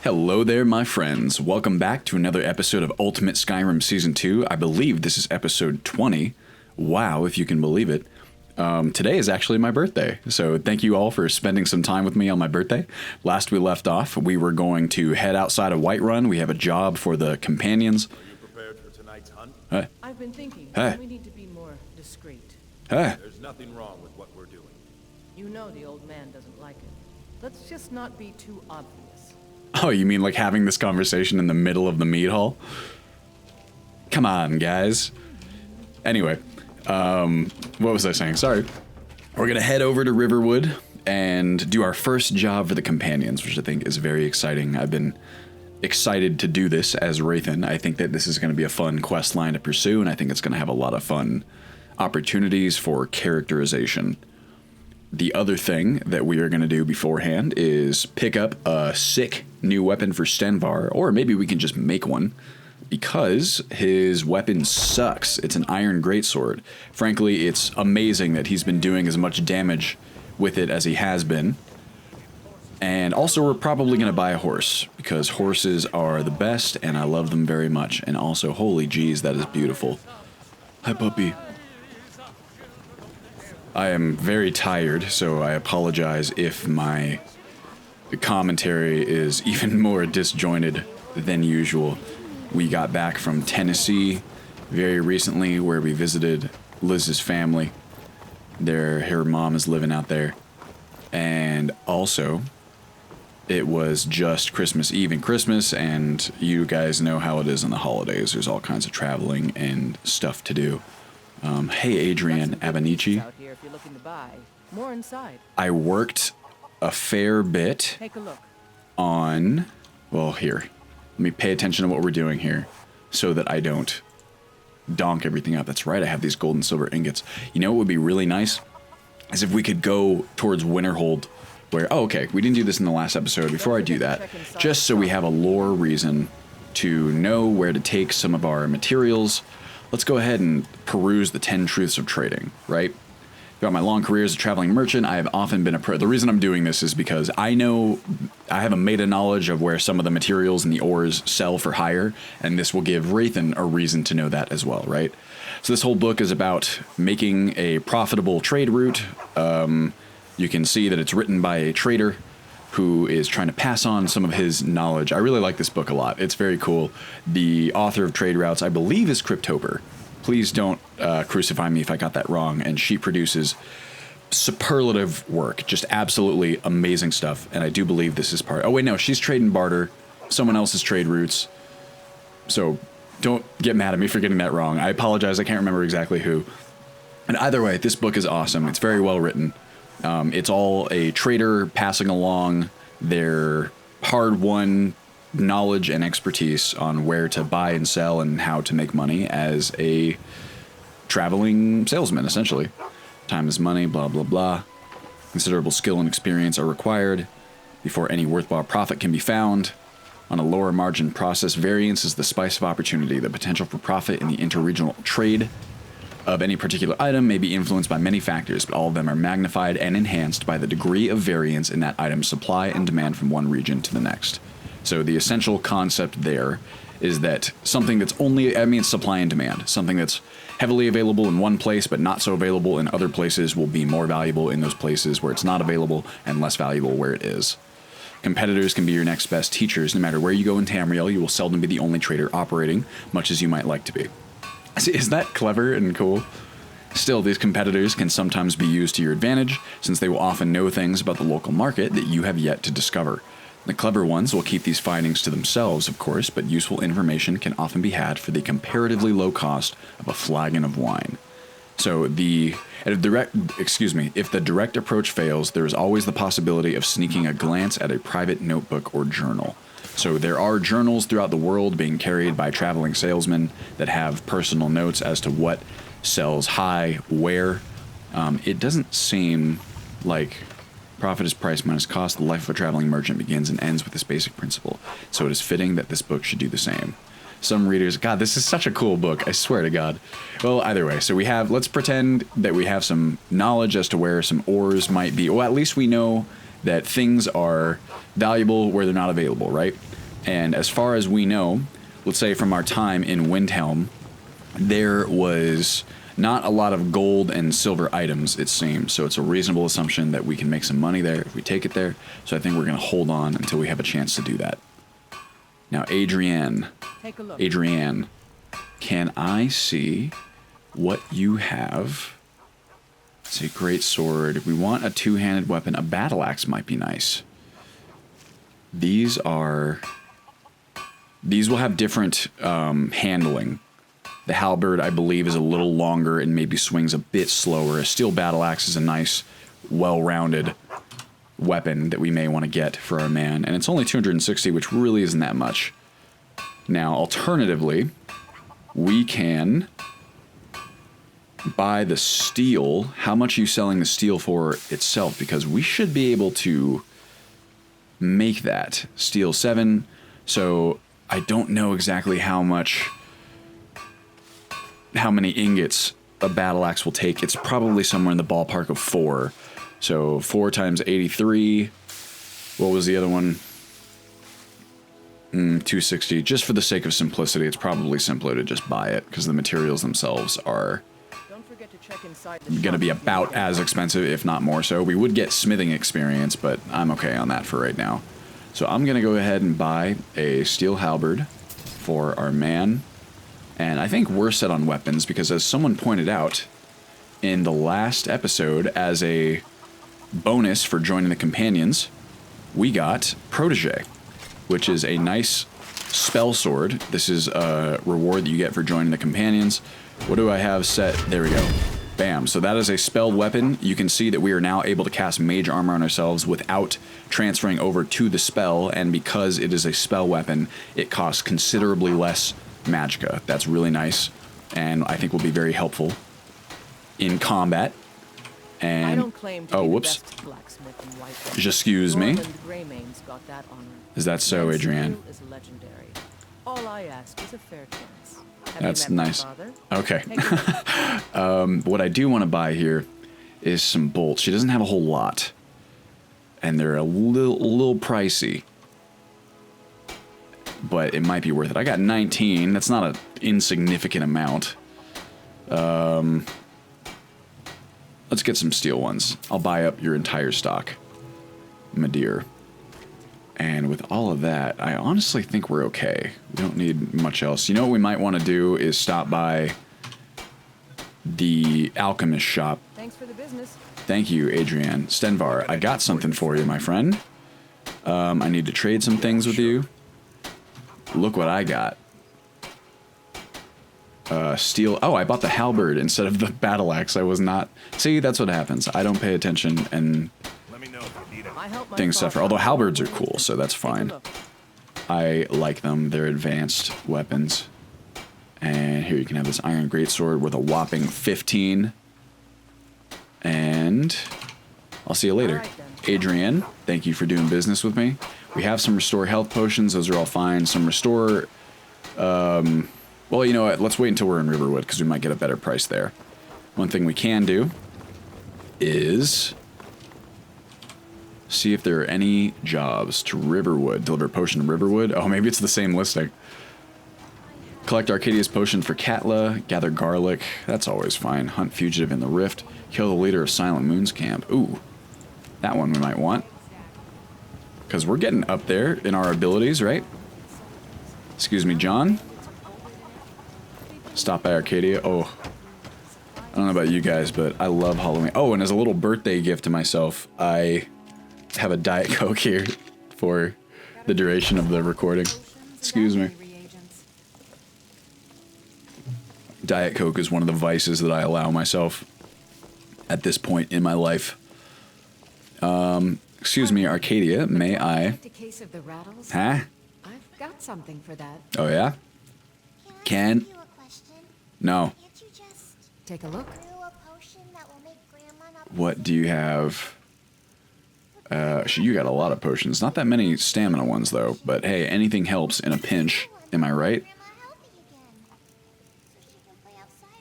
Hello there, my friends. Welcome back to another episode of Ultimate Skyrim Season 2. I believe this is episode 20. Wow, if you can believe it. Today is actually my birthday, so thank you all for spending some time with me on my birthday. Last we left off, we were going to head outside of Whiterun. We have a job for the companions. Are you prepared for tonight's hunt? I've been thinking, we need to be more discreet. There's nothing wrong with what we're doing. You know the old man doesn't like it. Let's just not be too obvious. Oh, you mean like having this conversation in the middle of the meat hall? Come on, guys. Anyway, what was I saying? Sorry. We're gonna head over to Riverwood and do our first job for the companions, which I think is very exciting. I've been excited to do this as Wraithen. I think that this is going to be a fun quest line to pursue, and I think it's going to have a lot of fun opportunities for characterization. The other thing that we are going to do beforehand is pick up a sick new weapon for Stenvar, or maybe we can just make one, because his weapon sucks. It's an iron greatsword. Frankly, it's amazing that he's been doing as much damage with it as he has been. And also, we're probably going to buy a horse, because horses are the best, and I love them very much. And also, holy jeez, that is beautiful. Hi, puppy. I am very tired, so I apologize if my commentary is even more disjointed than usual. We got back from Tennessee very recently, where we visited Liz's family. Her mom is living out there. And also, it was just Christmas Eve and Christmas, and you guys know how it is in the holidays. There's all kinds of traveling and stuff to do. Hey, Adrian Abanici. Out here if you're looking to buy. More inside. I worked a fair bit Take a look. on, well, here. Let me pay attention to what we're doing here so that I don't donk everything up. That's right, I have these gold and silver ingots. You know what would be really nice? Is if we could go towards Winterhold, where, oh, okay, we didn't do this in the last episode. Before I do that, just so we have a lore reason to know where to take some of our materials, let's go ahead and peruse the 10 Truths of Trading, right? Throughout my long career as a traveling merchant, I have often been the reason I'm doing this is because I know I have a meta knowledge of where some of the materials and the ores sell for higher, and this will give Wraithen a reason to know that as well, right? So this whole book is about making a profitable trade route. You can see that it's written by a trader who is trying to pass on some of his knowledge. I really like this book a lot. It's very cool. The author of Trade Routes, I believe, is Cryptober. Please don't crucify me if I got that wrong. And she produces superlative work, just absolutely amazing stuff. And I do believe this is part. Oh wait, no, she's trade and barter, someone else's trade routes. So don't get mad at me for getting that wrong. I apologize. I can't remember exactly who. And either way, this book is awesome. It's very well written. It's all a trader passing along their hard-won knowledge and expertise on where to buy and sell and how to make money as a traveling salesman, essentially. Time is money, blah, blah, blah. Considerable skill and experience are required before any worthwhile profit can be found. On a lower margin process, variance is the spice of opportunity. The potential for profit in the interregional trade of any particular item may be influenced by many factors, but all of them are magnified and enhanced by the degree of variance in that item's supply and demand from one region to the next. So the essential concept there is that something that's only, it's supply and demand. Something that's heavily available in one place but not so available in other places will be more valuable in those places where it's not available and less valuable where it is. Competitors can be your next best teachers. No matter where you go in Tamriel, you will seldom be the only trader operating, much as you might like to be. Isn't that clever and cool? Still, these competitors can sometimes be used to your advantage, since they will often know things about the local market that you have yet to discover. The clever ones will keep these findings to themselves, of course, but useful information can often be had for the comparatively low cost of a flagon of wine. So if the direct approach fails, there is always the possibility of sneaking a glance at a private notebook or journal. So there are journals throughout the world being carried by traveling salesmen that have personal notes as to what sells high, where. It doesn't seem like profit is price minus cost. The life of a traveling merchant begins and ends with this basic principle. So it is fitting that this book should do the same. Some readers, God, this is such a cool book, I swear to God. Well, either way, so let's pretend that we have some knowledge as to where some ores might be. Well, at least we know that things are valuable where they're not available, right? And as far as we know, let's say from our time in Windhelm, there was not a lot of gold and silver items, it seems. So it's a reasonable assumption that we can make some money there if we take it there. So I think we're going to hold on until we have a chance to do that. Now, Adrienne. Take a look. Adrienne, can I see what you have? It's a great sword. We want a two-handed weapon. A battle axe might be nice. These will have different handling. The halberd, I believe, is a little longer and maybe swings a bit slower. A steel battle axe is a nice, well-rounded weapon that we may want to get for our man. And it's only 260, which really isn't that much. Now, alternatively, we can buy the steel. How much are you selling the steel for itself? Because we should be able to make that. Steel 7. So I don't know exactly how many ingots a battle axe will take. It's probably somewhere in the ballpark of 4. So 4 times 83. What was the other one? 260. Just for the sake of simplicity, it's probably simpler to just buy it because the materials themselves are going to be about as expensive, if not more so. We would get smithing experience, but I'm okay on that for right now. So I'm going to go ahead and buy a steel halberd for our man. And I think we're set on weapons because, as someone pointed out in the last episode, as a bonus for joining the companions, we got Protege, which is a nice spell sword. This is a reward that you get for joining the companions. What do I have set? There we go. Bam. So that is a spelled weapon. You can see that we are now able to cast mage armor on ourselves without transferring over to the spell, and because it is a spell weapon, it costs considerably less magicka. That's really nice, and I think will be very helpful in combat. And I don't claim to be the best blacksmith in White. Just excuse me. Greymane's got that honor. Is that so, Man's Adrienne? skill is legendary. All I ask is a fair chance. Have That's you met my nice. father? Okay. Take a look. What I do want to buy here is some bolts. She doesn't have a whole lot, and they're a little pricey, but it might be worth it. I got 19. That's not an insignificant amount. Let's get some steel ones. I'll buy up your entire stock, my dear. And with all of that, I honestly think we're okay. We don't need much else. You know what we might want to do is stop by the alchemist shop. Thanks for the business. Thank you, Adrienne. Stenvar, I got something for you, my friend. I need to trade some things with you. Look what I got. Steel. Oh, I bought the halberd instead of the battle axe. I was not. See, that's what happens. I don't pay attention, and things suffer. Although halberds are cool, so that's fine. I like them. They're advanced weapons. And here you can have this iron greatsword with a whopping 15. And I'll see you later. Adrienne, thank you for doing business with me. We have some restore health potions. Those are all fine. Some restore... well, you know what? Let's wait until we're in Riverwood, because we might get a better price there. One thing we can do is see if there are any jobs to Riverwood. Deliver potion to Riverwood. Oh, maybe it's the same listing. Collect Arcadia's potion for Katla. Gather garlic. That's always fine. Hunt fugitive in the rift. Kill the leader of Silent Moon's camp. Ooh, that one we might want. Because we're getting up there in our abilities, right? Excuse me, John. Stop by Arcadia. Oh, I don't know about you guys, but I love Halloween. Oh, and as a little birthday gift to myself, I have a Diet Coke here for the duration of the recording. Excuse me. Diet Coke is one of the vices that I allow myself at this point in my life. Excuse me, Arcadia, may I? Huh? I've got something for that. Oh, yeah? Can? No. Take a look. What do you have? You got a lot of potions. Not that many stamina ones, though. But hey, anything helps in a pinch. Am I right?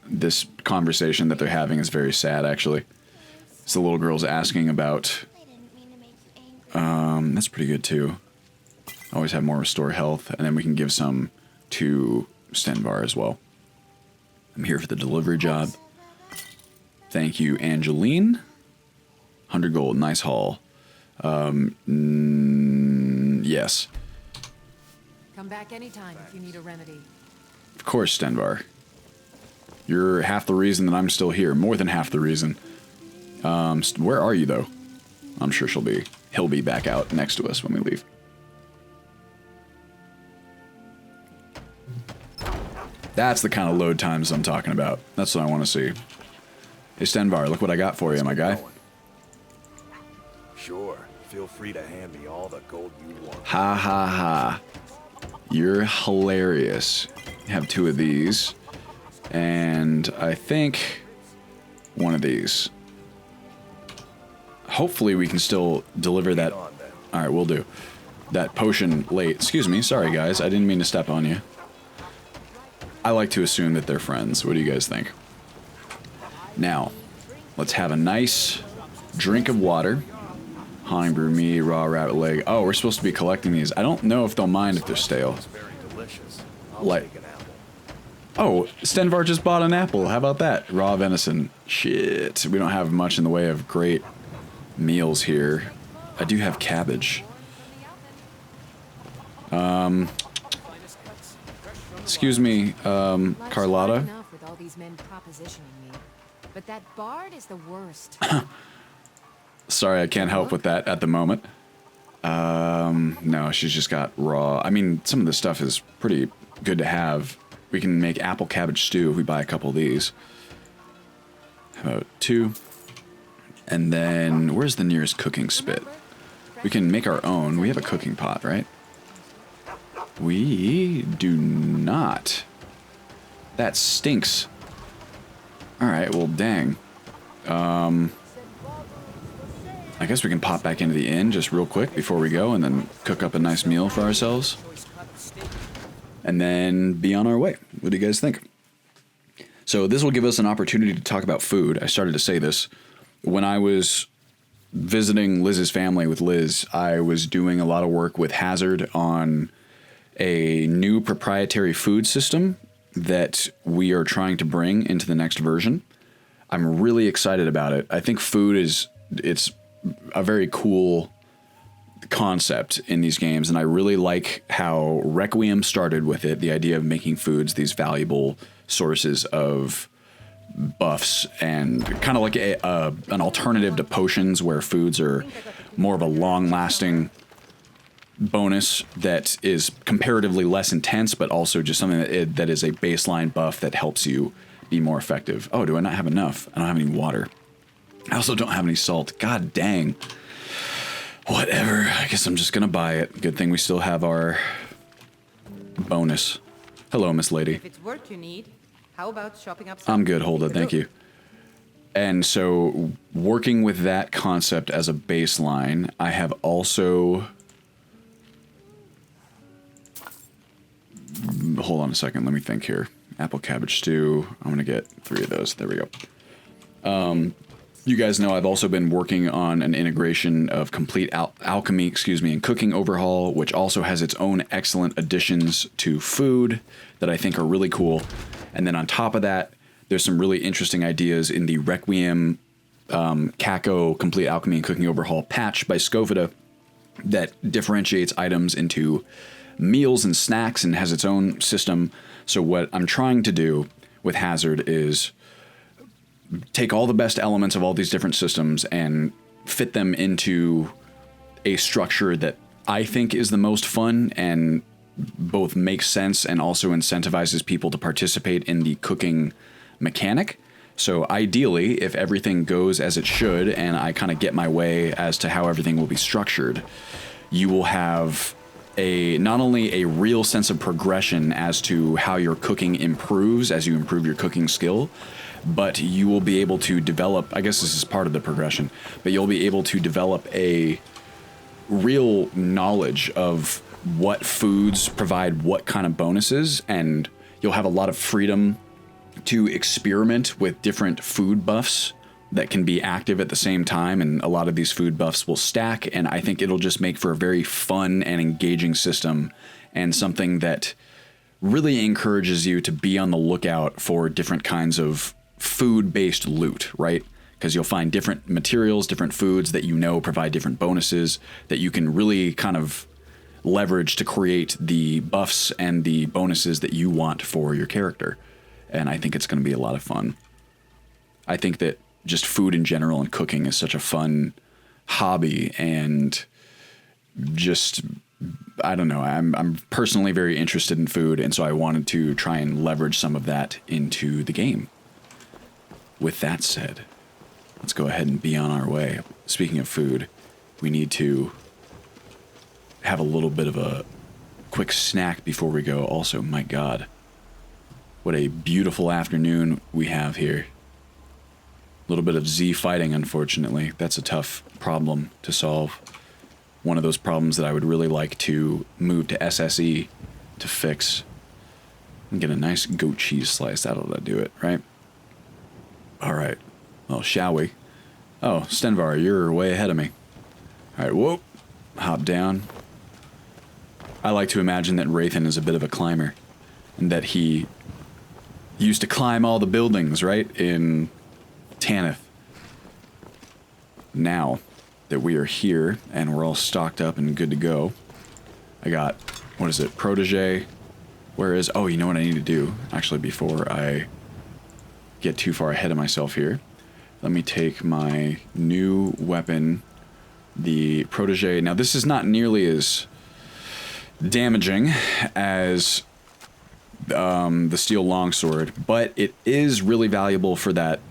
This conversation that they're having is very sad, actually. So the little girl's asking about That's pretty good too. Always have more restore health, and then we can give some to Stenvar as well. I'm here for the delivery job. Thank you, Angeline. 100 gold, nice haul. Yes. Come back anytime if you need a remedy. Of course, Stenvar. You're half the reason that I'm still here. More than half the reason. Where are you, though? I'm sure he'll be back out next to us when we leave. That's the kind of load times I'm talking about. That's what I want to see. Hey, Stenvar, look what I got for you, my guy. Sure. Feel free to hand me all the gold you want. Ha ha ha. You're hilarious. Have 2 of these. And I think one of these. Hopefully we can still deliver that. Alright, we'll do. That potion late. Excuse me, sorry guys, I didn't mean to step on you. I like to assume that they're friends. What do you guys think? Now, let's have a nice drink of water. Honey brew meat, raw rabbit leg. Oh, we're supposed to be collecting these. I don't know if they'll mind if they're stale. Very delicious. Like, Take an apple. oh, Stenvar just bought an apple. How about that? Raw venison. Shit. We don't have much in the way of great meals here. I do have cabbage. Excuse me, Carlotta. Enough with all these men propositioning me. But that bard is the worst. Sorry, I can't help with that at the moment. No, she's just got raw. I mean, some of this stuff is pretty good to have. We can make apple cabbage stew if we buy a couple of these. How about 2? And then, where's the nearest cooking spit? We can make our own. We have a cooking pot, right? We do not. That stinks. Alright, well, dang. I guess we can pop back into the inn just real quick before we go and then cook up a nice meal for ourselves. And then be on our way. What do you guys think? So this will give us an opportunity to talk about food. I started to say this. When I was visiting Liz's family with Liz, I was doing a lot of work with Hazard on a new proprietary food system that we are trying to bring into the next version. I'm really excited about it. I think food it's a very cool concept in these games, and I really like how Requiem started with it, the idea of making foods these valuable sources of buffs and kind of like an alternative to potions where foods are more of a long-lasting bonus that is comparatively less intense, but also just something that is a baseline buff that helps you be more effective. Oh, do I not have enough? I don't have any water. I also don't have any salt. God dang. Whatever. I guess I'm just gonna buy it. Good thing we still have our bonus. Hello, Miss Lady. If it's work you need, how about shopping up some? I'm good, Hulda, thank you. And so, working with that concept as a baseline, I have also... Hold on a second, let me think here. Apple cabbage stew. I'm gonna get 3 of those. There we go. You guys know I've also been working on an integration of complete alchemy, and cooking overhaul, which also has its own excellent additions to food that I think are really cool. And then on top of that, there's some really interesting ideas in the Requiem Kako Complete Alchemy and Cooking Overhaul patch by Scovita that differentiates items into meals and snacks and has its own system. So what I'm trying to do with Hazard is take all the best elements of all these different systems and fit them into a structure that I think is the most fun and both makes sense and also incentivizes people to participate in the cooking mechanic. So ideally, if everything goes as it should and I kind of get my way as to how everything will be structured, you will have not only a real sense of progression as to how your cooking improves as you improve your cooking skill, but you will be able to develop, I guess this is part of the progression, but you'll be able to develop a real knowledge of what foods provide what kind of bonuses, and you'll have a lot of freedom to experiment with different food buffs that can be active at the same time, and a lot of these food buffs will stack, and I think it'll just make for a very fun and engaging system, and something that really encourages you to be on the lookout for different kinds of food-based loot, right? Because you'll find different materials, different foods that you know provide different bonuses that you can really kind of leverage to create the buffs and the bonuses that you want for your character. And I think it's going to be a lot of fun. I think that just food in general and cooking is such a fun hobby, and just, I don't know, I'm personally very interested in food, and so I wanted to try and leverage some of that into the game. With that said, let's go ahead and be on our way. Speaking of food, we need to have a little bit of a quick snack before we go. Also, my God, what a beautiful afternoon we have here. A little bit of Z fighting, unfortunately. That's a tough problem to solve. One of those problems that I would really like to move to SSE to fix. And get a nice goat cheese slice. That'll do it, right? Alright. Well, shall we? Oh, Stenvar, you're way ahead of me. Alright, whoop. Hop down. I like to imagine that Rathan is a bit of a climber, and that he used to climb all the buildings, right, in Tanith. Now that we are here, and we're all stocked up and good to go, I got, what is it, Protege? Where is, oh, you know what I need to do, actually, before I get too far ahead of myself here. Let me take my new weapon, the Protege. Now, this is not nearly as damaging as the steel longsword, but it is really valuable for that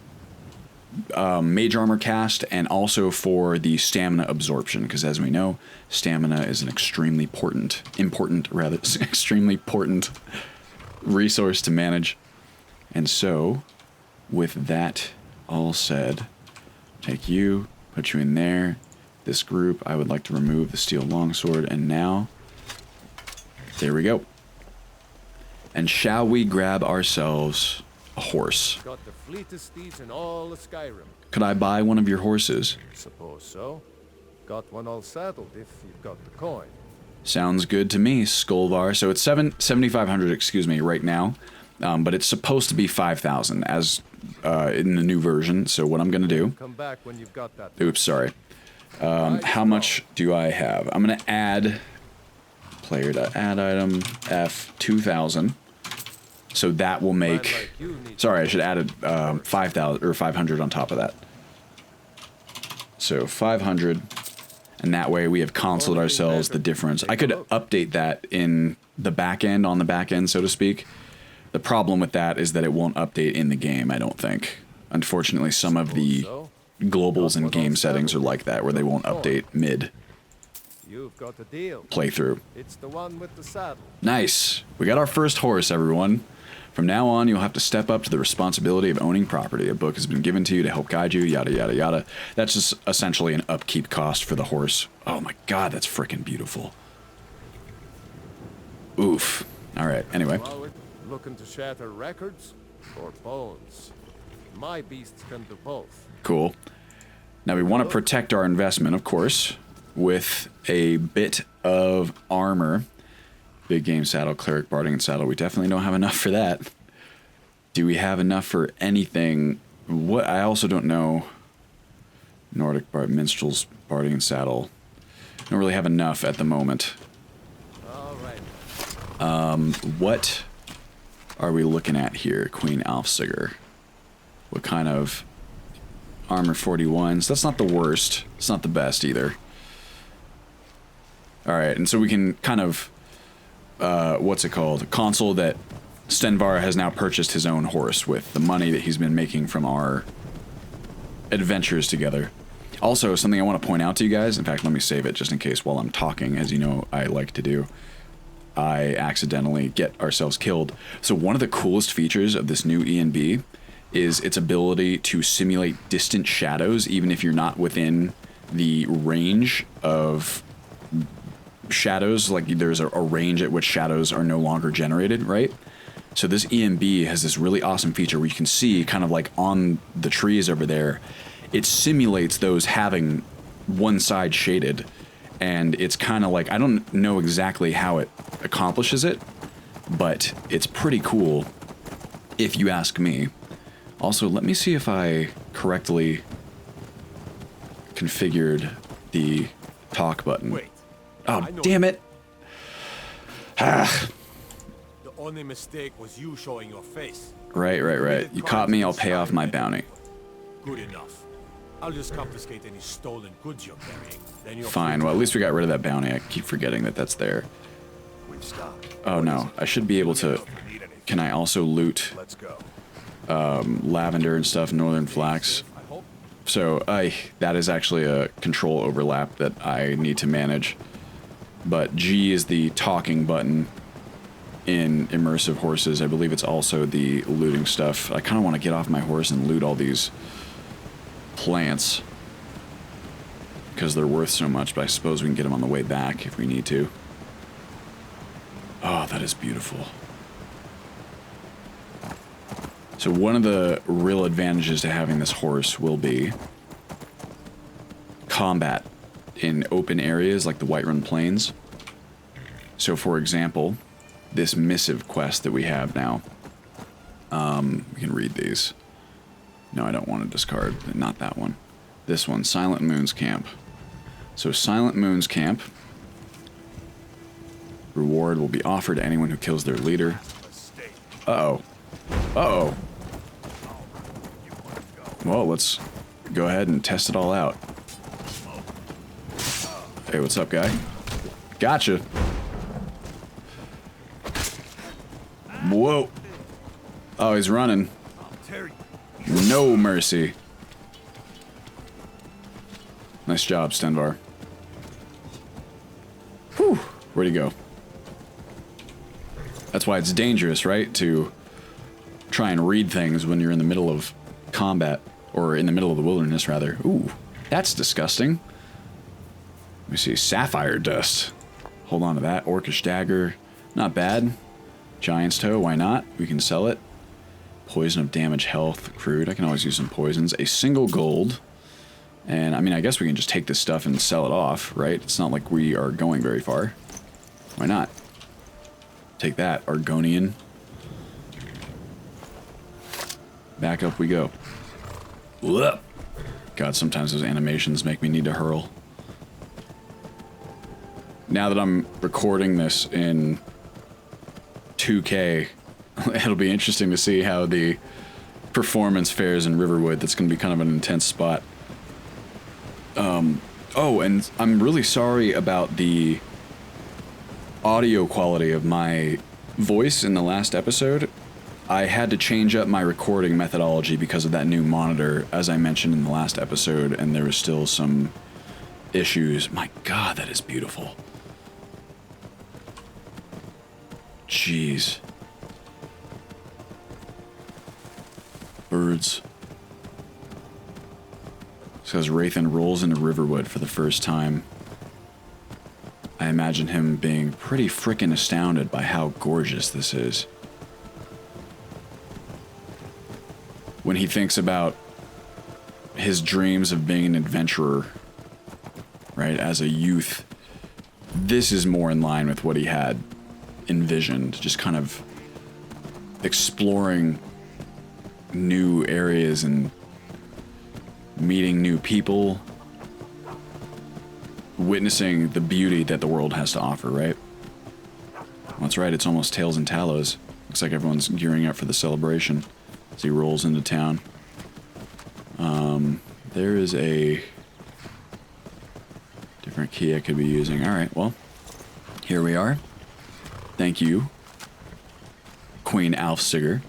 mage armor cast, and also for the stamina absorption, because as we know, stamina is an extremely extremely important resource to manage. And so, with that all said, take you, put you in there. This group, I would like to remove the steel longsword, and now, there we go. And shall we grab ourselves a horse? Got the fleetest steeds in all of Skyrim. Could I buy one of your horses? Suppose so. Got one all saddled if you've got the coin. Sounds good to me, Skolvar. So it's 7,500, excuse me, right now. But it's supposed to be 5,000 as in the new version. So what I'm going to do... Come back when you've got that. Oops, sorry. How much do I have? I'm going to add... Player.add item F2000. So that will make... Sorry, I should add 5,000 or 500 on top of that. So 500, and that way we have consoled ourselves the difference. I could update that in the back end, on the back end, so to speak. The problem with that is that it won't update in the game, I don't think. Unfortunately, some of the globals and game settings are like that, where they won't update mid You've got a deal. playthrough. It's the one with the saddle. Nice. We got our first horse, everyone. From now on, you'll have to step up to the responsibility of owning property. A book has been given to you to help guide you, yada, yada, yada. That's just essentially an upkeep cost for the horse. Oh my God, that's freaking beautiful. Oof. All right, anyway. Looking to shatter records or bones? My beasts can do both. Cool. Now we want to protect our investment, of course, with a bit of armor. Big game saddle, cleric, barding, and saddle. We definitely don't have enough for that. Do we have enough for anything? What, I also don't know. Nordic bard, minstrels, barding, and saddle. Don't really have enough at the moment. All right. What are we looking at here, Queen Alfsiger? What kind of armor 41s? That's not the worst. It's not the best either. All right, and so we can kind of, what's it called? Console that Stenvar has now purchased his own horse with the money that he's been making from our adventures together. Also, something I want to point out to you guys, in fact, let me save it just in case while I'm talking, as you know I like to do. I accidentally get ourselves killed. So one of the coolest features of this new ENB is its ability to simulate distant shadows, even if you're not within the range of shadows. Like there's a range at which shadows are no longer generated, right? So this ENB has this really awesome feature where you can see kind of like on the trees over there it simulates those having one side shaded, and it's kind of like, I don't know exactly how it accomplishes it, but it's pretty cool if you ask me. Also, let me see if I correctly configured the talk button. Wait. Oh, damn it. Ah. The only mistake was you showing your face. Right. You caught me, I'll pay off my bounty. Good enough. I'll just confiscate any stolen goods you're carrying. Then you're Fine, well, at least we got rid of that bounty. I keep forgetting that that's there. We've stopped. Oh no, I should be able to... Can I also loot Let's go. lavender and stuff, northern flax? So, that is actually a control overlap that I need to manage. But G is the talking button in immersive horses. I believe it's also the looting stuff. I kind of want to get off my horse and loot all these plants because they're worth so much, but I suppose we can get them on the way back if we need to. Oh, that is beautiful. So one of the real advantages to having this horse will be combat in open areas like the Whiterun Plains. So for example, this missive quest that we have now, we can read these. No, I don't want to discard, not that one. This one, Silent Moon's Camp. So Silent Moon's Camp, reward will be offered to anyone who kills their leader. Uh-oh. Uh-oh. Well, let's go ahead and test it all out. Hey, what's up, guy? Gotcha. Whoa. Oh, he's running. No mercy. Nice job, Stenvar. Whew. Where'd he go? That's why it's dangerous, right? To try and read things when you're in the middle of combat. Or in the middle of the wilderness, rather. Ooh, that's disgusting. Let me see. Sapphire dust. Hold on to that. Orcish dagger. Not bad. Giant's toe. Why not? We can sell it. Poison of damage, health, crude. I can always use some poisons. A single gold. And, I mean, I guess we can just take this stuff and sell it off, right? It's not like we are going very far. Why not? Take that. Argonian. Back up we go. Whoa. God, sometimes those animations make me need to hurl. Now that I'm recording this in 2K, it'll be interesting to see how the performance fares in Riverwood. That's going to be kind of an intense spot. Oh, and I'm really sorry about the audio quality of my voice in the last episode. I had to change up my recording methodology because of that new monitor, as I mentioned in the last episode, and there was still some issues. My God, that is beautiful. Jeez. Birds. So as Rathan rolls into Riverwood for the first time, I imagine him being pretty frickin' astounded by how gorgeous this is. When he thinks about his dreams of being an adventurer, right, as a youth, this is more in line with what he had envisioned, just kind of exploring new areas and meeting new people, witnessing the beauty that the world has to offer, right? Well, that's right, it's almost Tails and Talos. Looks like everyone's gearing up for the celebration as he rolls into town. There is a different key I could be using. Alright, well, here we are. Thank you, Queen Alfsiger.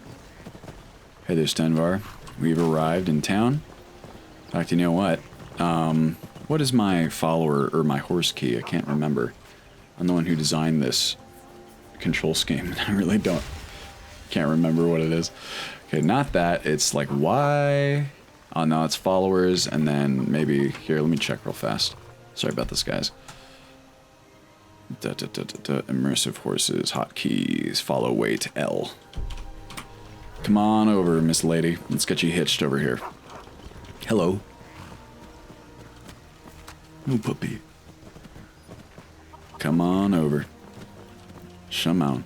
Hey there, Stenvar. We've arrived in town. In fact, you know what? What is my follower, or my horse key? I can't remember. I'm the one who designed this control scheme, and I really can't remember what it is. Okay, not that. It's like Y. Oh, no, it's followers, and then maybe... Here, let me check real fast. Sorry about this, guys. Immersive horses, hotkeys, follow weight, L. Come on over, Miss Lady. Let's get you hitched over here. Hello. Oh, puppy. Come on over. Come on.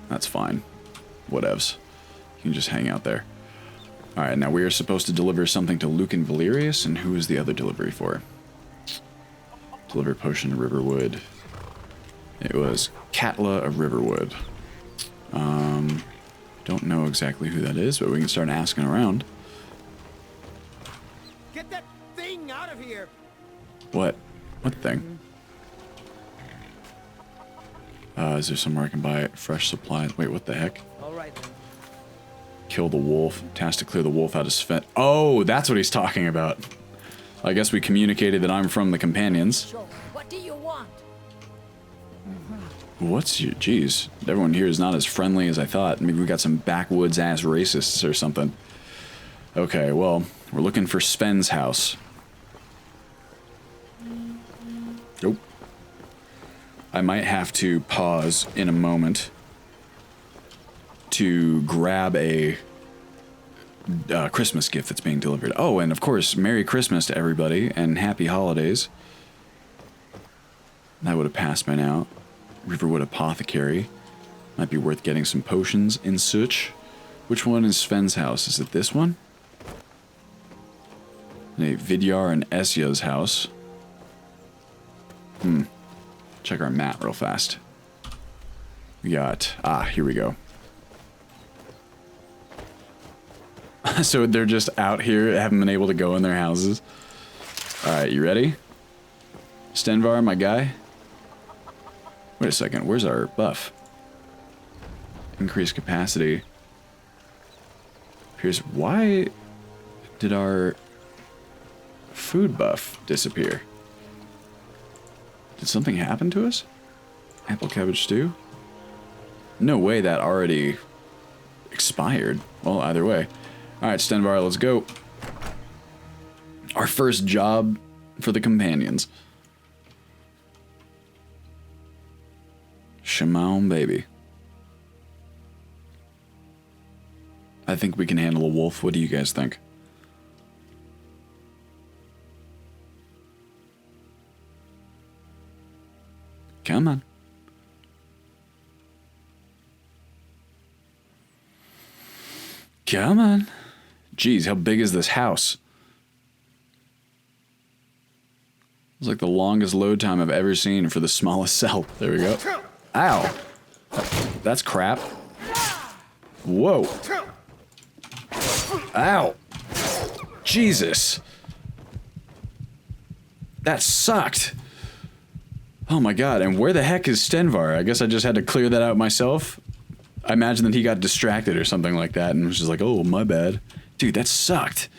That's fine. Whatevs. You can just hang out there. Alright, now we are supposed to deliver something to Luke and Valerius, and who is the other delivery for? Deliver potion to Riverwood. It was Katla of Riverwood. Don't know exactly who that is, but we can start asking around. Get that thing out of here! What? What thing? Is there somewhere I can buy fresh supplies? Wait, what the heck? All right then. Kill the wolf. Tasked to clear the wolf out of Sven. Oh, that's what he's talking about. I guess we communicated that I'm from the companions. So, what do you want? What's your... Jeez. Everyone here is not as friendly as I thought. Maybe we got some backwoods-ass racists or something. Okay, well, we're looking for Sven's house. Nope. I might have to pause in a moment to grab a Christmas gift that's being delivered. Oh, and of course, Merry Christmas to everybody, and Happy Holidays. That would have passed by now. Riverwood Apothecary. Might be worth getting some potions and such. Which one is Sven's house? Is it this one? Vidyar and Esya's house. Check our map real fast. We got... here we go. So they're just out here, haven't been able to go in their houses. Alright, you ready? Stenvar, my guy? Wait a second, where's our buff? Increased capacity. Here's... Why did our food buff disappear? Did something happen to us? Apple cabbage stew? No way that already expired. Well, either way. Alright, Stenvar, let's go. Our first job for the companions. Shimon, baby. I think we can handle a wolf. What do you guys think? Come on. Come on. Jeez, how big is this house? It's like the longest load time I've ever seen for the smallest cell. There we go. Ow. That's crap. Whoa. Ow. Jesus. That sucked. Oh my god, and where the heck is Stenvar? I guess I just had to clear that out myself. I imagine that he got distracted or something like that and was just like, oh, my bad. Dude, that sucked.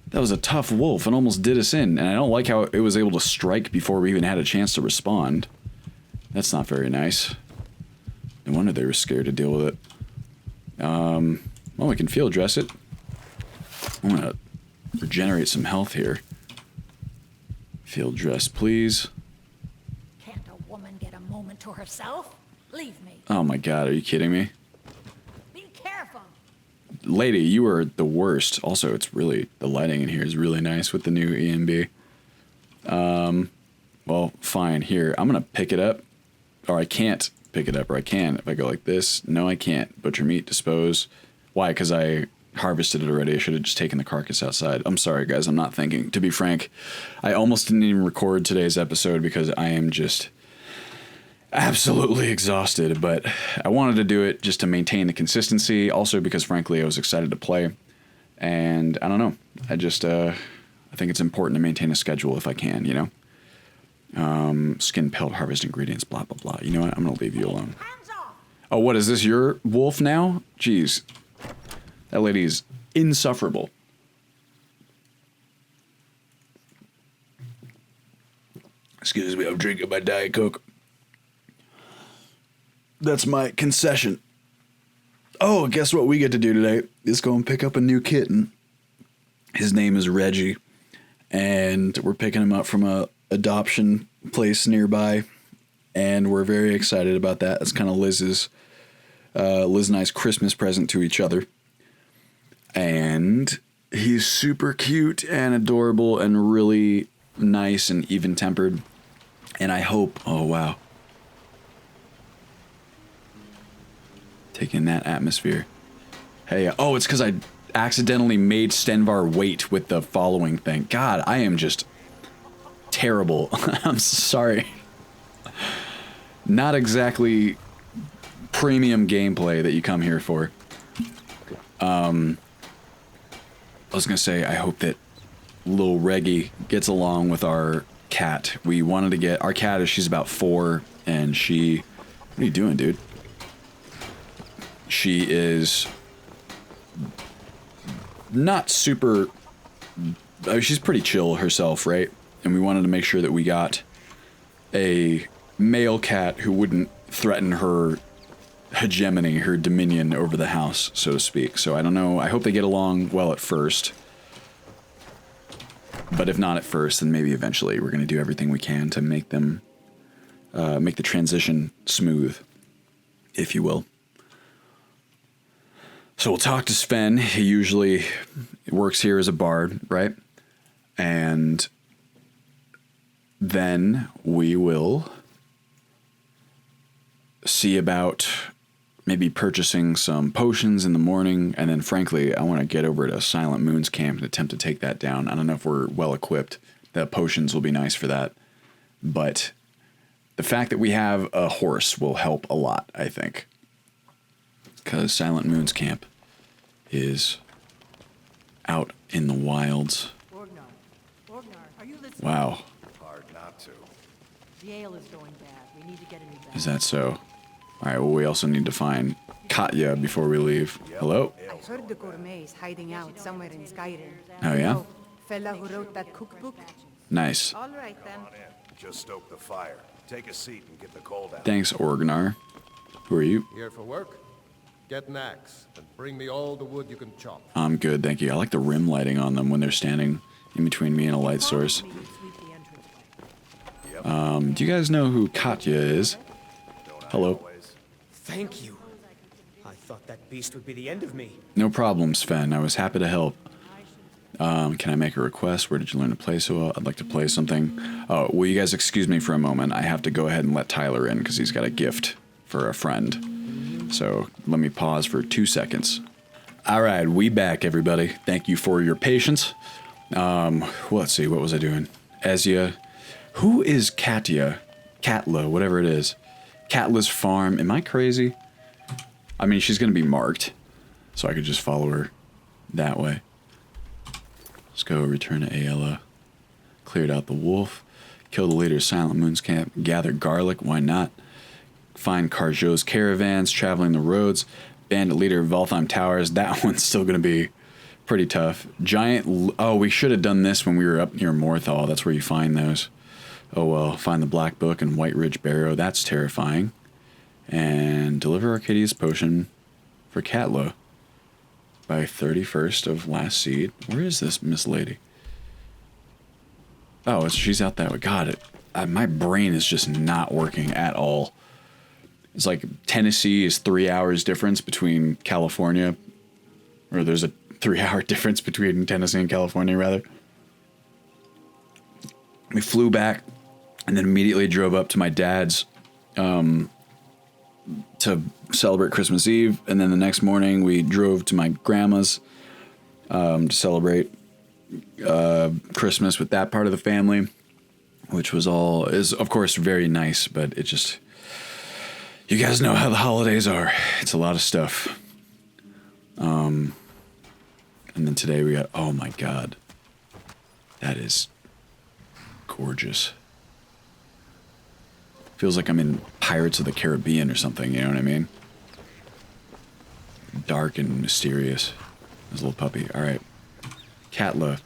That was a tough wolf and almost did us in, and I don't like how it was able to strike before we even had a chance to respond. That's not very nice. No wonder they were scared to deal with it. Well, we can field dress it. I'm gonna regenerate some health here. Field dress, please. Can't a woman get a moment to herself? Leave me. Oh my god, are you kidding me? Be careful. Lady, you are the worst. Also, it's really... The lighting in here is really nice with the new EMB. Well, fine. Here, I'm gonna pick it up. Or I can't pick it up, or I can if I go like this. No, I can't. Butcher meat, dispose. Why? Because I harvested it already. I should have just taken the carcass outside. I'm sorry, guys. I'm not thinking. To be frank, I almost didn't even record today's episode because I am just absolutely exhausted. But I wanted to do it just to maintain the consistency. Also because, frankly, I was excited to play. And I don't know. I just, I think it's important to maintain a schedule if I can, you know? Skin, pelt, harvest ingredients, blah, blah, blah. You know what? I'm going to leave you alone. Hands off. Oh, what, is this your wolf now? Jeez. That lady is insufferable. Excuse me, I'm drinking my Diet Coke. That's my concession. Oh, guess what we get to do today? Is go and pick up a new kitten. His name is Reggie. And we're picking him up from a adoption place nearby. And we're very excited about that. It's kind of Liz and I's Christmas present to each other. And He's super cute and adorable and really nice and even-tempered. And I hope... Oh, wow. Taking that atmosphere. Hey, oh, it's because I accidentally made Stenvar wait with the following thing. God, I am just terrible. I'm sorry. Not exactly premium gameplay that you come here for. I was gonna say, I hope that little Reggie gets along with our cat. We wanted to get... Our cat is... She's about 4, and she... What are you doing, dude? She is... not super... she's pretty chill herself, right? And we wanted to make sure that we got a male cat who wouldn't threaten her hegemony, her dominion over the house, so to speak. So I don't know. I hope they get along well at first. But if not at first, then maybe eventually we're going to do everything we can to make them, make the transition smooth, if you will. So we'll talk to Sven. He usually works here as a bard, right? And then we will see about maybe purchasing some potions in the morning, and then frankly, I want to get over to Silent Moon's camp and attempt to take that down. I don't know if we're well equipped. The potions will be nice for that. But the fact that we have a horse will help a lot, I think. Because Silent Moon's camp is out in the wilds. Orgnar, are you listening? Wow. Hard not to. The ale is going bad. We need to get a new batch. Is that so? Alright, well, we also need to find Katya before we leave. Hello? I heard the gourmet is hiding out somewhere in Skyrim. Oh, yeah? Fella who wrote that cookbook? Nice. All right, then. Come on in. Just stoke the fire. Take a seat and get the cold out. Thanks, Orgnar. Who are you? Here for work? Get an axe and bring me all the wood you can chop. I'm good, thank you. I like the rim lighting on them when they're standing in between me and a light source. Do you guys know who Katya is? Hello. Thank you. I thought that beast would be the end of me. No problem, Sven. I was happy to help. Can I make a request? Where did you learn to play so well? I'd like to play something. Oh, will you guys excuse me for a moment? I have to go ahead and let Tyler in because he's got a gift for a friend. So let me pause for 2 seconds. All right, we back, everybody. Thank you for your patience. Let's see, what was I doing? Ezia. Who is Katya? Katla, whatever it is. Katla's farm. Am I crazy? I mean, she's going to be marked, so I could just follow her that way. Let's go return to Ayala. Cleared out the wolf. Kill the leader of Silent Moon's camp. Gather garlic. Why not? Find Karjo's caravans traveling the roads. Bandit leader of Valtheim Towers. That one's still going to be pretty tough. Giant... Oh, we should have done this when we were up near Morthal. That's where you find those. Oh well, find the Black Book and White Ridge Barrow. That's terrifying. And deliver Arcadia's potion for Katla by 31st of last seed. Where is this Miss Lady? Oh, she's out that way. God, my brain is just not working at all. It's like Tennessee is 3 hours difference between California, or there's a 3-hour difference between Tennessee and California, rather. We flew back and then immediately drove up to my dad's to celebrate Christmas Eve. And then the next morning we drove to my grandma's to celebrate Christmas with that part of the family, which is of course very nice, but it just, you guys know how the holidays are. It's a lot of stuff. And then today we got, oh my God, that is gorgeous. Feels like I'm in Pirates of the Caribbean or something, you know what I mean? Dark and mysterious. This little puppy. Alright. Katla.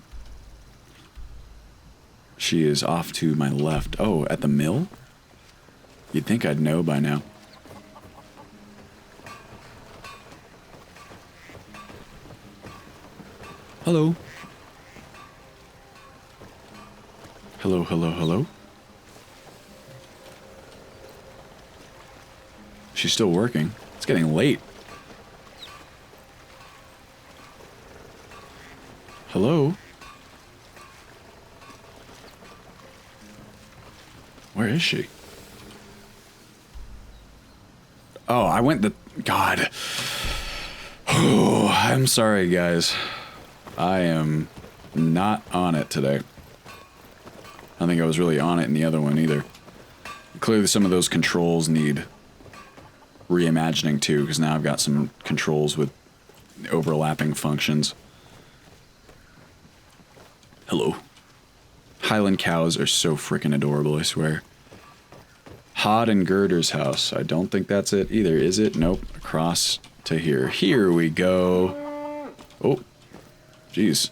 She is off to my left. Oh, at the mill? You'd think I'd know by now. Hello. Hello, hello, hello. She's still working. It's getting late. Hello? Where is she? Oh, I went the... God. Oh, I'm sorry, guys. I am not on it today. I don't think I was really on it in the other one either. Clearly some of those controls need reimagining too, because now I've got some controls with overlapping functions. Hello. Highland cows are so freaking adorable, I swear. Hod and Girder's house. I don't think that's it either, is it? Nope. Across to here. Here we go. Oh. Jeez.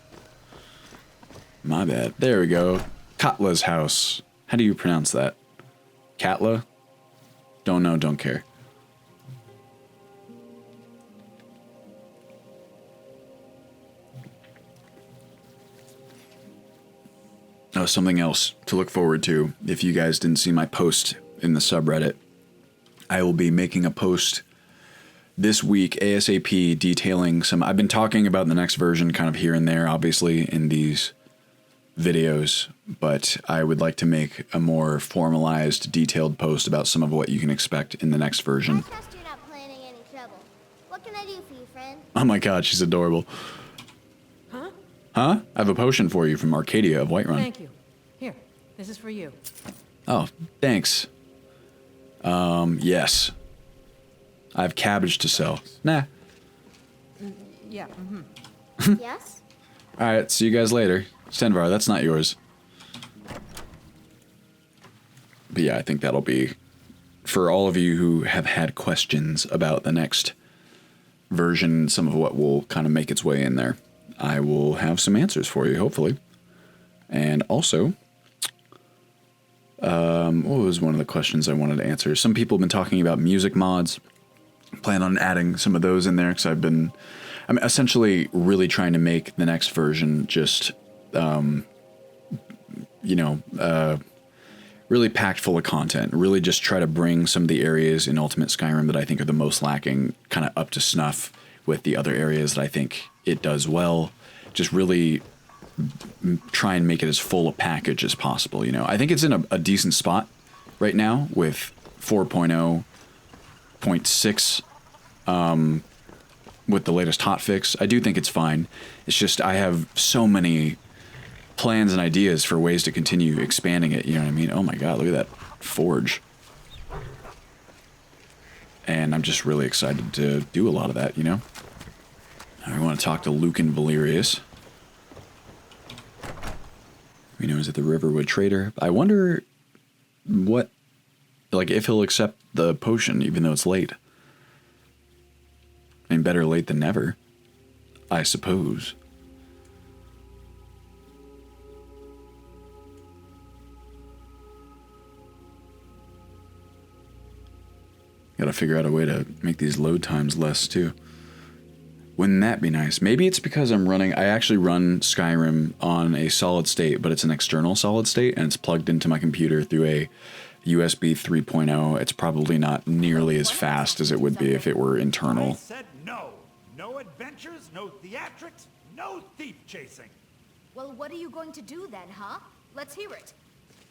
My bad. There we go. Katla's house. How do you pronounce that? Katla? Don't know, don't care. Oh, something else to look forward to. If you guys didn't see my post in the subreddit, I will be making a post this week ASAP detailing some... I've been talking about the next version kind of here and there, obviously, in these videos, but I would like to make a more formalized, detailed post about some of what you can expect in the next version. I trust you're not planning any trouble. What can I do for you, friend? Oh my god, she's adorable. Huh? Huh? I have a potion for you from Arcadia of Whiterun. Thank you. Here, this is for you. Oh, thanks. Yes. I have cabbage to sell. Nah. Yeah, Yes? Alright, see you guys later. Stenvar, that's not yours. But yeah, I think that'll be... For all of you who have had questions about the next version, some of what will kind of make its way in there, I will have some answers for you, hopefully. And also... what was one of the questions I wanted to answer? Some people have been talking about music mods. Plan on adding some of those in there because I'm essentially really trying to make the next version just, really packed full of content. Really just try to bring some of the areas in Ultimate Skyrim that I think are the most lacking kind of up to snuff with the other areas that I think it does well. Just really try and make it as full a package as possible, you know. I think it's in a decent spot right now with 4.0.6 with the latest hotfix. I do think it's fine. It's just I have so many plans and ideas for ways to continue expanding it, you know what I mean? Oh my god, look at that forge. And I'm just really excited to do a lot of that, you know? I want to talk to Lucan Valerius. We know he's at the Riverwood Trader. I wonder what, like, if he'll accept the potion, even though it's late. I mean, better late than never, I suppose. Gotta figure out a way to make these load times less, too. Wouldn't that be nice? Maybe it's because I actually run Skyrim on a solid state, but it's an external solid state, and it's plugged into my computer through a USB 3.0. It's probably not nearly as fast as it would be if it were I internal. said no. No adventures, no theatrics, no thief chasing. Well, what are you going to do then, huh? Let's hear it.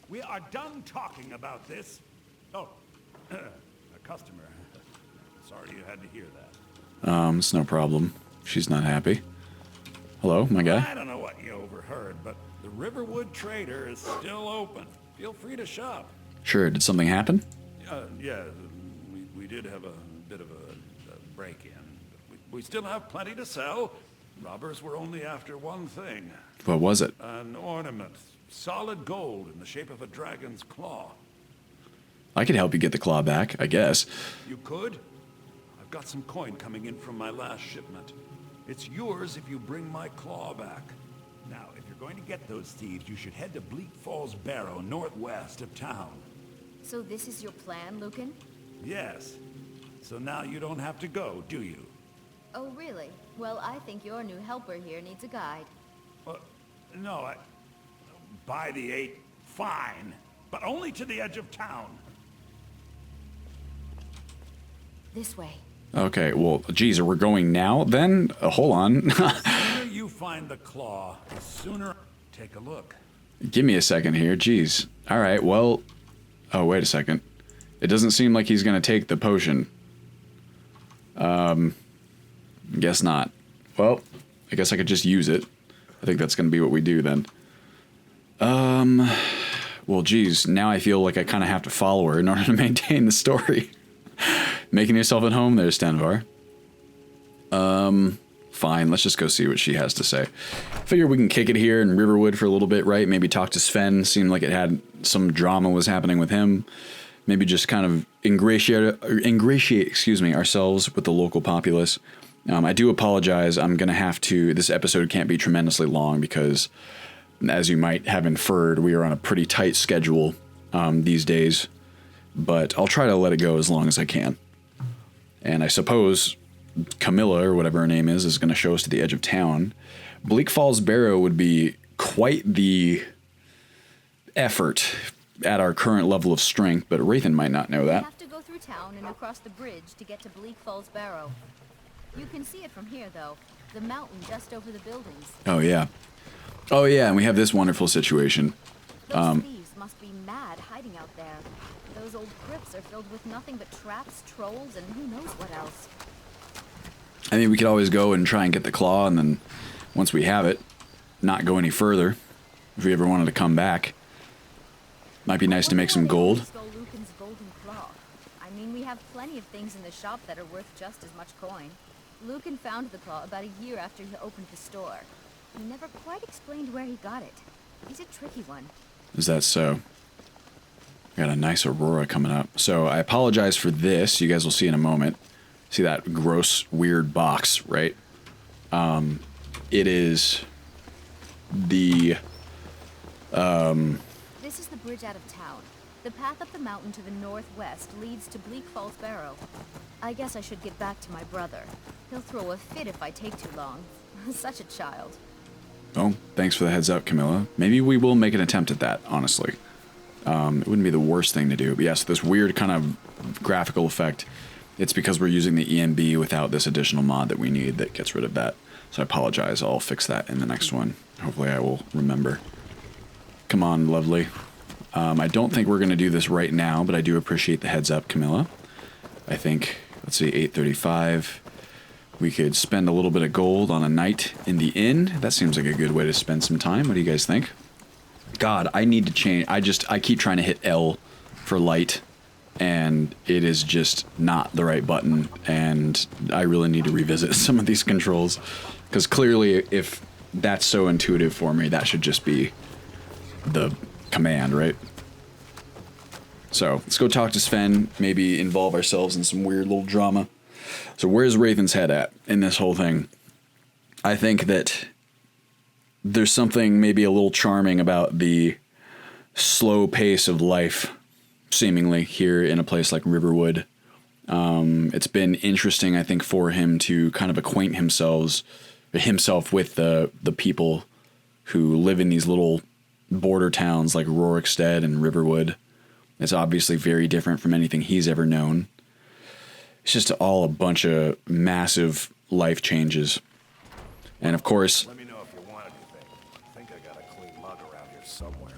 We are done talking about this. Oh, a customer. Sorry you had to hear that. It's no problem. She's not happy. Hello, my guy? I don't know what you overheard, but the Riverwood Trader is still open. Feel free to shop. Sure, did something happen? Yeah, we did have a bit of a break-in. We still have plenty to sell. Robbers were only after one thing. What was it? An ornament. Solid gold in the shape of a dragon's claw. I could help you get the claw back, I guess. You could? I've got some coin coming in from my last shipment. It's yours if you bring my claw back. Now, if you're going to get those thieves, you should head to Bleak Falls Barrow, northwest of town. So this is your plan, Lucan? Yes. So now you don't have to go, do you? Oh, really? Well, I think your new helper here needs a guide. No, by the 8, fine. But only to the edge of town. This way. Okay, well, geez, are we going now then? Hold on. you find the claw, the sooner... Take a look. Give me a second here. Jeez. All right, well... Oh, wait a second. It doesn't seem like he's going to take the potion. Guess not. Well, I guess I could just use it. I think that's going to be what we do then. Well, geez, now I feel like I kind of have to follow her in order to maintain the story. Making yourself at home there, Stenvar. Fine, let's just go see what she has to say. Figure we can kick it here in Riverwood for a little bit, right? Maybe talk to Sven. Seemed like it had some drama was happening with him. Maybe just kind of ingratiate, ourselves with the local populace. I do apologize. I'm going to have to... This episode can't be tremendously long because, as you might have inferred, we are on a pretty tight schedule these days. But I'll try to let it go as long as I can. And I suppose Camilla, or whatever her name is going to show us to the edge of town. Bleak Falls Barrow would be quite the effort at our current level of strength, but Rathan might not know that. You have to go through town and across the bridge to get to Bleak Falls Barrow. You can see it from here, though. The mountain just over the buildings. Oh, yeah. Oh, yeah, and we have this wonderful situation. Those thieves must be mad hiding out there. Those old crypts are filled with nothing but traps, trolls, and who knows what else. I mean, we could always go and try and get the claw, and then once we have it, not go any further. If we ever wanted to come back. Might be nice to make some gold. Stole Lucan's golden claw. I mean, we have plenty of things in the shop that are worth just as much coin. Lucan found the claw about a year after he opened the store. He never quite explained where he got it. He's a tricky one. Is that so? Got a nice aurora coming up. So I apologize for this. You guys will see in a moment. See that gross, weird box, right? It is the... This is the bridge out of town. The path up the mountain to the northwest leads to Bleak Falls Barrow. I guess I should get back to my brother. He'll throw a fit if I take too long. Such a child. Oh, thanks for the heads up, Camilla. Maybe we will make an attempt at that, honestly. It wouldn't be the worst thing to do. But yes, this weird kind of graphical effect, it's because we're using the EMB without this additional mod that we need that gets rid of that. So I apologize. I'll fix that in the next one. Hopefully I will remember. Come on, lovely. I don't think we're going to do this right now, but I do appreciate the heads up, Camilla. I think, let's see, 8:35. We could spend a little bit of gold on a night in the inn. That seems like a good way to spend some time. What do you guys think? God, I need to change. I keep trying to hit L for light, and it is just not the right button, and I really need to revisit some of these controls, because clearly if that's so intuitive for me, that should just be the command, right? So let's go talk to Sven, maybe involve ourselves in some weird little drama. So where's Rathan's head at in this whole thing? I think that there's something maybe a little charming about the slow pace of life, seemingly, here in a place like Riverwood. It's been interesting, I think, for him to kind of acquaint himself with the people who live in these little border towns like Rorikstead and Riverwood. It's obviously very different from anything he's ever known. It's just all a bunch of massive life changes. And of course... Let me know if you want anything. I think I got a clean mug around here somewhere.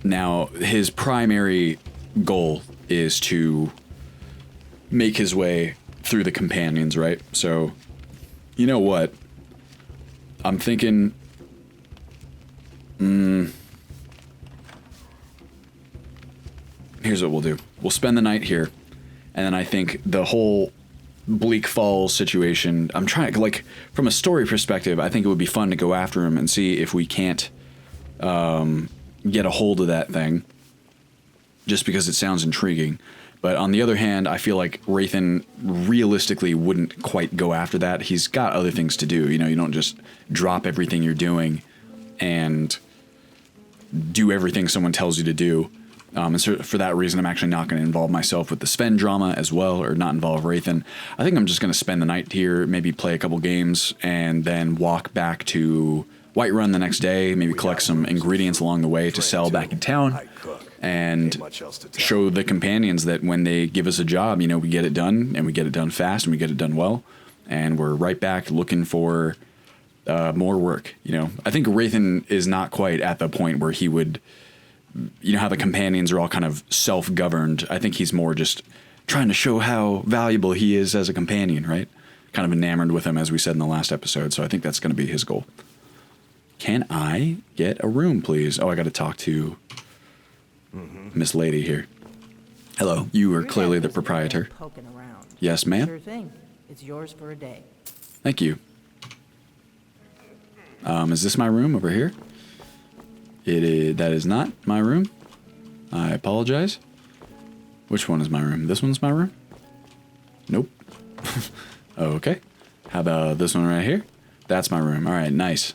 Now, his primary goal is to make his way through the companions, right? So, you know what? I'm thinking... Here's what we'll do. We'll spend the night here, and then I think the whole Bleak Falls situation, I'm trying, like, from a story perspective, I think it would be fun to go after him and see if we can't get a hold of that thing, just because it sounds intriguing. But on the other hand, I feel like Rathan realistically wouldn't quite go after that. He's got other things to do. You know, you don't just drop everything you're doing and do everything someone tells you to do. And so for that reason, I'm actually not going to involve myself with the Sven drama as well, or not involve Rathan. I think I'm just going to spend the night here, maybe play a couple games, and then walk back to Whiterun the next day, maybe collect some ingredients along the way to sell back in town, and show the companions that when they give us a job, you know, we get it done, and we get it done fast, and we get it done well. and we're right back looking for more work. You know, I think Rathan is not quite at the point where he would, you know, how the companions are all kind of self-governed. I think he's more just trying to show how valuable he is as a companion, right? Kind of enamored with him, as we said in the last episode. So I think that's going to be his goal. Can I get a room, please? Oh, I got to talk to Miss Lady here. Hello, you are clearly the proprietor. Poking around. Yes, ma'am. Sure thing. It's yours for a day. Thank you. Is this my room over here? It is. That is not my room. I apologize. Which one is my room? This one's my room? Nope. Okay. How about this one right here? That's my room. All right, nice.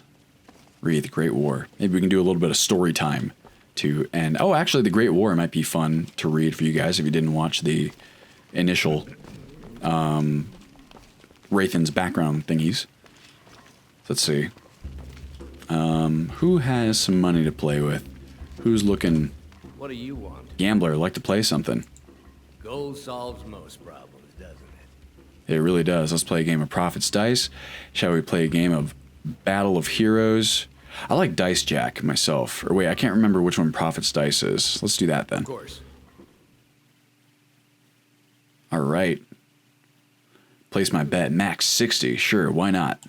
Read the Great War. Maybe we can do a little bit of story time to end. Oh, actually, the Great War might be fun to read for you guys if you didn't watch the initial Rathan's background thingies. Let's see. Who has some money to play with? Who's looking? What do you want? Gambler, like to play something. Gold solves most problems, doesn't it? It really does. Let's play a game of Prophet's Dice. Shall we play a game of Battle of Heroes? I like Dice Jack myself. Or wait, I can't remember which one Prophet's Dice is. Let's do that then. Of course. All right. Place my bet. Max 60. Sure, why not?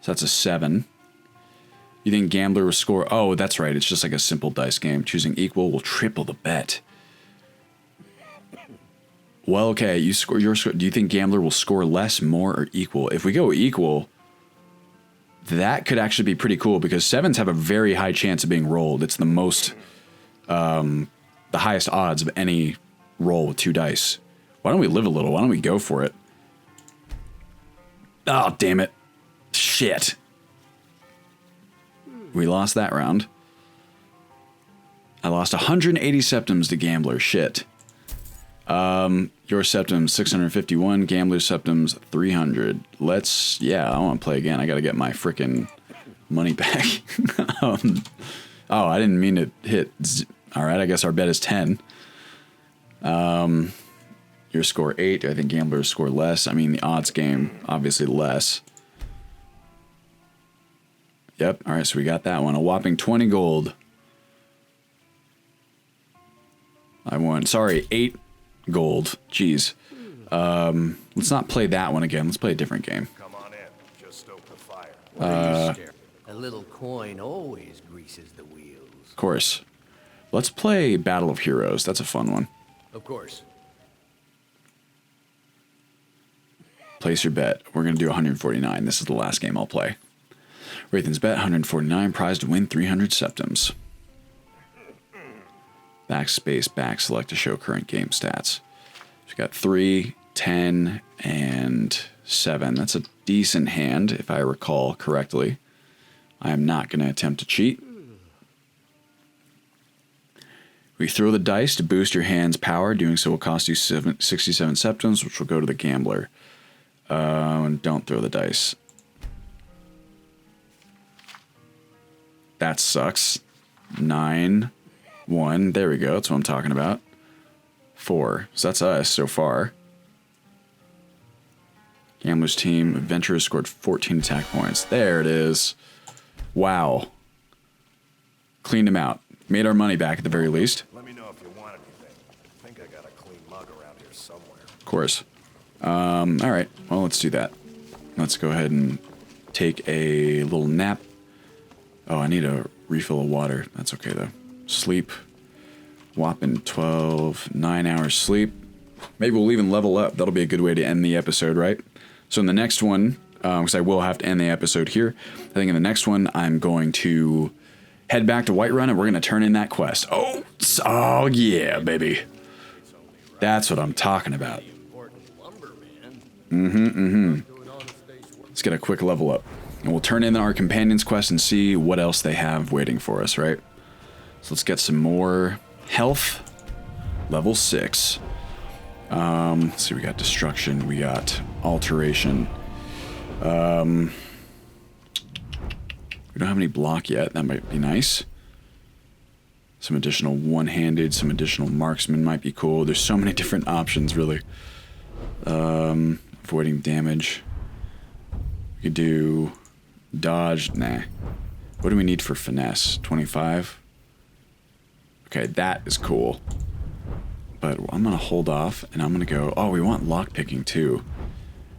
So that's a 7. You think Gambler will score? Oh, that's right. It's just like a simple dice game. Choosing equal will triple the bet. Well, okay. You score your score. Do you think Gambler will score less, more, or equal? If we go equal, that could actually be pretty cool because 7s have a very high chance of being rolled. It's the most, the highest odds of any roll with 2 dice. Why don't we live a little? Why don't we go for it? Oh, damn it. Shit. We lost that round. I lost 180 septums to Gambler. Shit. Your septums 651, Gambler's septums 300. Let's, yeah, I want to play again. I got to get my frickin' money back. Oh, I didn't mean to hit. All right, I guess our bet is 10. Your score 8. I think Gambler's score less. I mean, the odds game, obviously less. Yep. All right, so we got that one. A whopping 20 gold. I won. Sorry, 8 gold. Jeez. Let's not play that one again. Let's play a different game. Come on in. Just stoke the fire. What are you staring? A little coin always greases the wheels. Of course. Let's play Battle of Heroes. That's a fun one. Of course. Place your bet. We're going to do 149. This is the last game I'll play. Rathan's bet, 149. Prize to win 300 septums. Backspace, back, select to show current game stats. We've got 3, 10, and 7. That's a decent hand, if I recall correctly. I am not going to attempt to cheat. We throw the dice to boost your hand's power. Doing so will cost you 67 septums, which will go to the gambler. And don't throw the dice. That sucks. 9, 1. There we go. That's what I'm talking about. 4. So that's us so far. Gambler's team. Adventurers scored 14 attack points. There it is. Wow. Cleaned him out. Made our money back at the very least. Let me know if you want anything. I think I got a clean mug around here somewhere. Of course. All right. Well, let's do that. Let's go ahead and take a little nap. Oh, I need a refill of water. That's okay, though. Sleep. Whopping 9 hours sleep. Maybe we'll even level up. That'll be a good way to end the episode, right? So in the next one, because I will have to end the episode here, I think in the next one, I'm going to head back to Whiterun, and we're going to turn in that quest. Oh, yeah, baby. That's what I'm talking about. Let's get a quick level up. And we'll turn in our companion's quest and see what else they have waiting for us, right? So let's get some more health. Level 6. Let's see, we got destruction, we got alteration. We don't have any block yet. That might be nice. Some additional one-handed, some additional marksman might be cool. There's so many different options, really. Avoiding damage. We could do dodge. Nah. What do we need for finesse? 25? Okay, that is cool. But I'm going to hold off, and I'm going to go... Oh, we want lockpicking, too.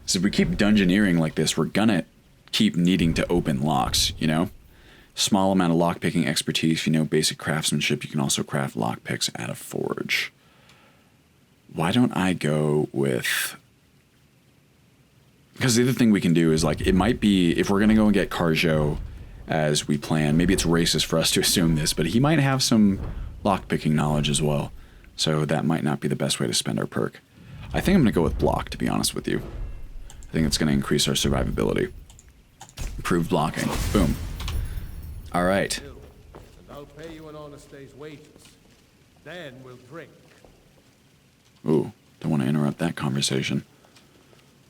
So if we keep dungeoneering like this, we're going to keep needing to open locks, you know? Small amount of lockpicking expertise, you know, basic craftsmanship. You can also craft lockpicks at a forge. Why don't I go with... Because the other thing we can do is, like, it might be... If we're going to go and get Carjo as we plan, maybe it's racist for us to assume this, but he might have some lockpicking knowledge as well. So that might not be the best way to spend our perk. I think I'm going to go with block, to be honest with you. I think it's going to increase our survivability. Improved blocking. Boom. All right. And I'll pay you an honest day's wages. Then we'll drink. Ooh, don't want to interrupt that conversation.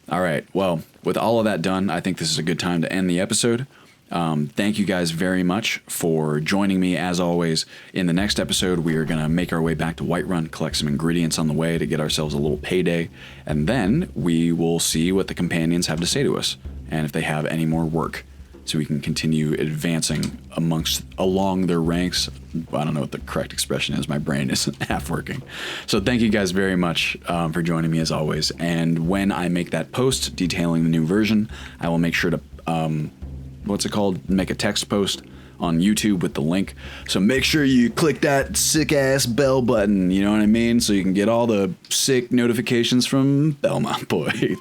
All right, well, with all of that done, I think this is a good time to end the episode. Thank you guys very much for joining me. As always, in the next episode, we are going to make our way back to Whiterun, collect some ingredients on the way to get ourselves a little payday, and then we will see what the companions have to say to us, and if they have any more work, so we can continue advancing along their ranks. I don't know what the correct expression is. My brain isn't half working. So thank you guys very much for joining me as always. And when I make that post detailing the new version, I will make sure to, make a text post on YouTube with the link. So make sure you click that sick ass bell button, you know what I mean? So you can get all the sick notifications from Belmont Boy.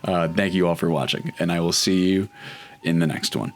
Thank you all for watching, and I will see you in the next one.